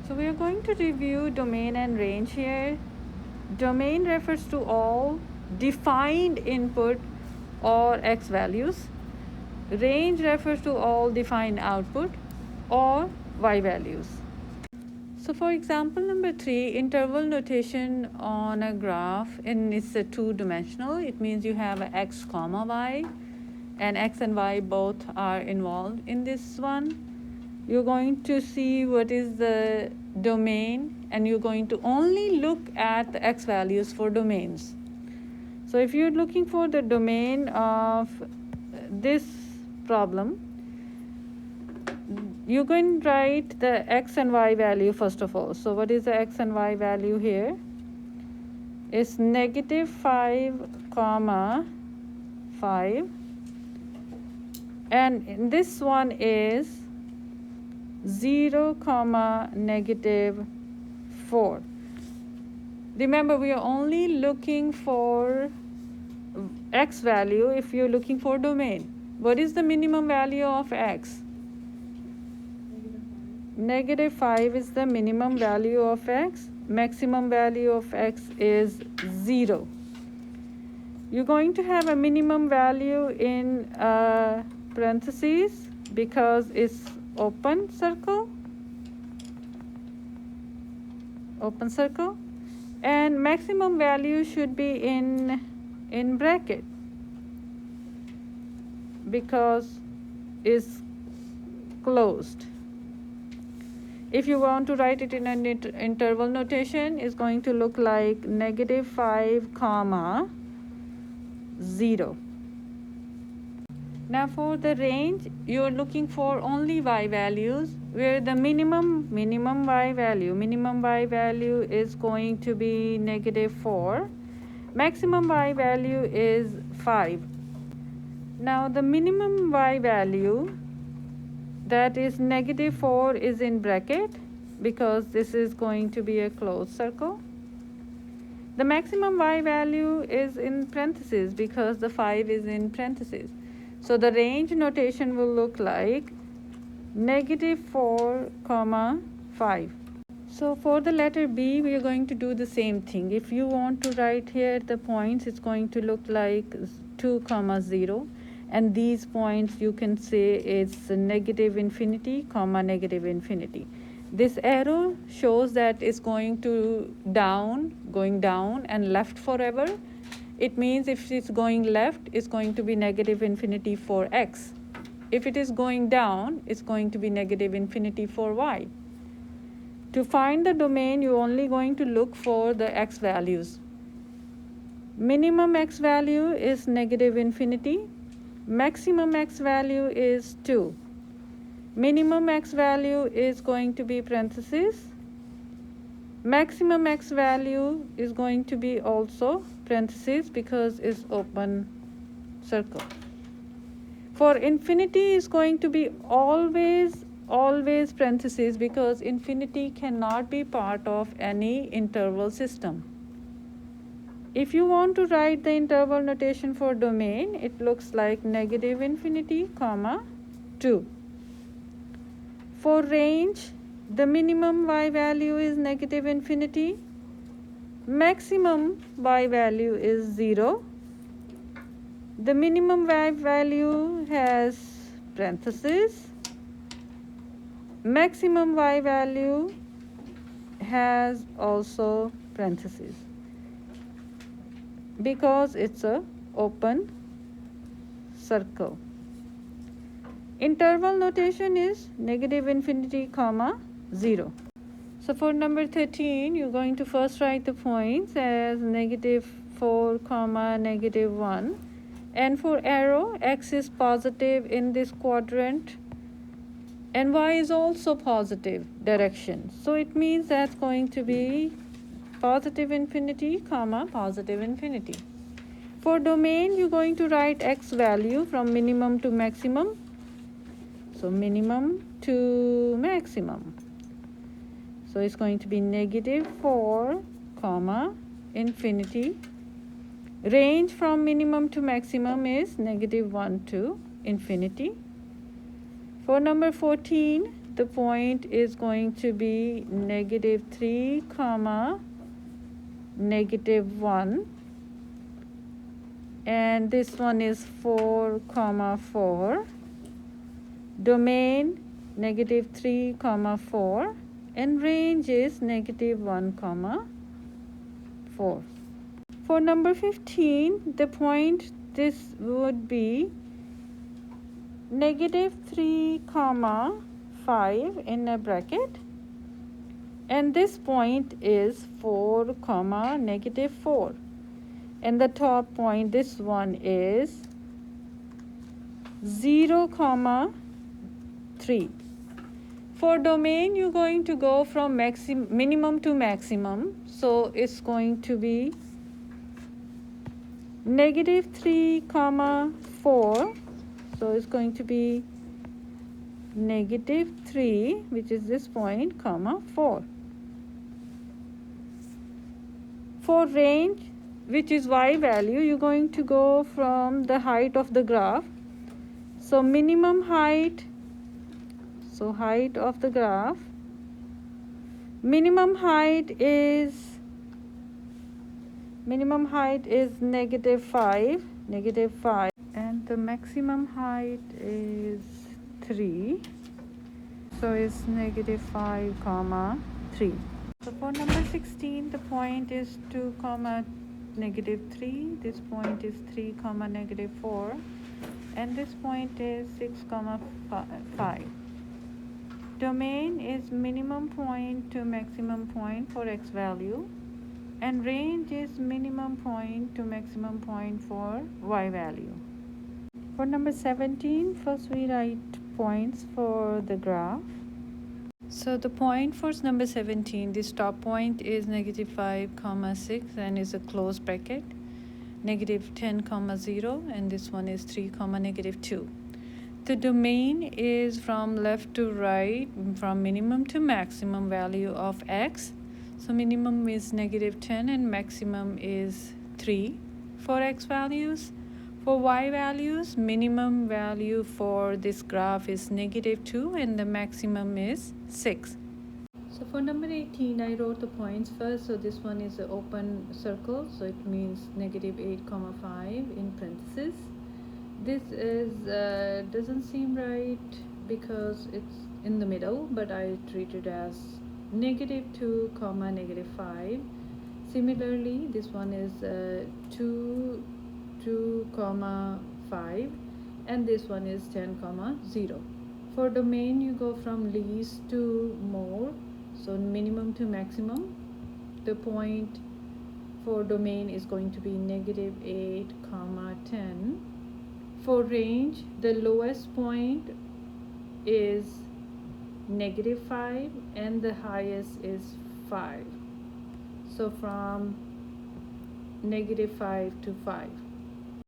So we are going to review domain and range here. Domain refers to all defined input or x values. Range refers to all defined output or y values. So for example number 3, interval notation on a graph, and it's a two-dimensional. It means you have a x comma y, and x and y both are involved in this one. You're going to see what is the domain, and you're going to only look at the x values for domains. So if you're looking for the domain of this problem, you're going to write the x and y value first of all. So what is the x and y value here? It's -5, 5, and this one is 0, -4. Remember, we are only looking for x value if you're looking for domain. What is the minimum value of x? -5 is the minimum value of x. Maximum value of x is 0. You're going to have a minimum value in parentheses because it's open circle, and maximum value should be in bracket because it's closed. If you want to write it in an interval notation, it's going to look like -5, 0. Now for the range, you're looking for only y values, where the minimum y value is going to be -4. Maximum y value is 5. Now the minimum y value, that is -4, is in bracket because this is going to be a closed circle. The maximum y value is in parentheses because the 5 is in parentheses. So the range notation will look like -4, 5. So for the letter B, we are going to do the same thing. If you want to write here the points, it's going to look like 2, 0. And these points you can say it's -infinity, -infinity. This arrow shows that it's going down and left forever. It means if it's going left, it's going to be -infinity for x. If it is going down, it's going to be -infinity for y. To find the domain, you're only going to look for the x values. Minimum x value is -infinity. Maximum x value is 2. Minimum x value is going to be parentheses. Maximum x value is going to be also parentheses because it's open circle. For infinity is going to be always parentheses because infinity cannot be part of any interval system. If you want to write the interval notation for domain, it looks like -infinity, 2. For range, the minimum y value is -infinity. Maximum y value is 0. The minimum y value has parentheses. Maximum y value has also parentheses because it's a open circle. Interval notation is -infinity, 0. So for number 13, you're going to first write the points as -4, -1. And for arrow, x is positive in this quadrant and y is also positive direction. So it means that's going to be +infinity, +infinity. For domain, you're going to write x value from minimum to maximum. So minimum to maximum. So it's going to be -4, infinity. Range from minimum to maximum is -1 to infinity. For number 14, the point is going to be negative 3 comma negative 1, and this one is 4 comma 4. Domain negative 3 comma 4, and range is negative 1 comma 4. For number 15, the point, this would be negative 3 comma 5 in a bracket, and this point is 4 comma negative 4, and the top point, this one is 0 comma 3. For domain, you're going to go from minimum to maximum, so it's going to be negative 3 comma 4, so it's going to be negative 3, which is this point, comma 4. For range, which is y value, you're going to go from the height of the graph. So minimum height, so height of the graph, minimum height is negative 5, and the maximum height is 3, so it's negative 5 comma 3. So for number 16, the point is 2 comma negative 3, this point is 3 comma negative 4, and this point is 6 comma 5. Domain is minimum point to maximum point for x value, and range is minimum point to maximum point for y value. For number 17, first we write points for the graph. So the point for number 17, this top point is negative 5 comma 6 and is a closed bracket, negative 10 comma 0, and this one is 3 comma negative 2. The domain is from left to right, from minimum to maximum value of x. So minimum is negative 10 and maximum is 3 for x values. For y values, minimum value for this graph is negative 2 and the maximum is 6. So for number 18, I wrote the points first. So this one is an open circle, so it means negative 8 comma 5 in parentheses. This is doesn't seem right because it's in the middle, but I treat it as negative 2 comma negative 5. Similarly, this one is 2 comma 5, and this one is 10 comma 0. For domain, you go from least to more, so minimum to maximum. The point for domain is going to be negative 8 comma 10. For range, the lowest point is negative 5 and the highest is 5. So from negative 5 to 5.